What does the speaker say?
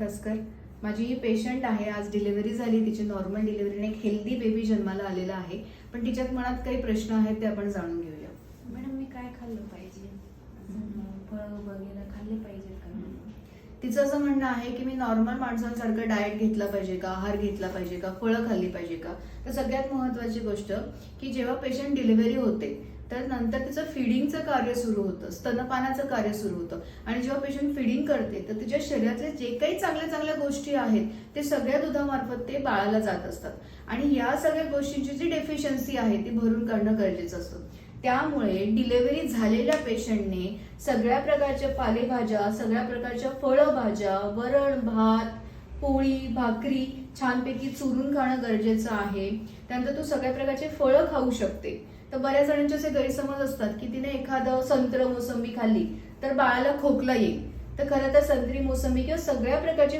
नमस्कार. माझी ही पेशंट आहे. आज डिलिव्हरी झाली, तिची नॉर्मल डिलिव्हरी, एक हेल्दी बेबी जन्माला आलेला आहे. पण तिच्यात मनात काही प्रश्न आहेत ते आपण जाणून घेऊया. मॅडम मी काय खाल्लं पाहिजे? फळं वगैरे खाल्ले पाहिजेत का? तिचं असं म्हणणं आहे की मी नॉर्मल माणसांसारखं डाएट घेतला पाहिजे का, आहार घेतला पाहिजे का, फळं खाल्ली पाहिजे का. तर सगळ्यात महत्वाची गोष्ट की जेव्हा पेशंट डिलिव्हरी होते तर नंतर तिचं फिडिंगचं कार्य सुरू होतं, स्तनपानाचं कार्य सुरू होतं. आणि जेव्हा पेशंट फिडिंग करते तर तिच्या शरीरातले जे काही चांगल्या चांगल्या गोष्टी आहेत ते सगळ्या दुधामार्फत ते बाळाला जात असतात. आणि या सगळ्या गोष्टींची जी डेफिशियन्सी आहे ती भरून काढणं गरजेचं असतं. त्यामुळे डिलिव्हरी झालेल्या पेशंटने सगळ्या प्रकारच्या पालेभाज्या, सगळ्या प्रकारच्या फळभाज्या, वरण भात, पोळी भाकरी छानपैकी चुरून खाणं गरजेचं आहे. त्यानंतर तू सगळ्या प्रकारचे फळं खाऊ शकते. तर बऱ्याच जणांचे असे गैरसमज असतात की तिने एखादं संत्र मोसंबी खाल्ली तर बाळाला खोकला येईल. तर खरं तर संत्री मोसंबी किंवा सगळ्या प्रकारचे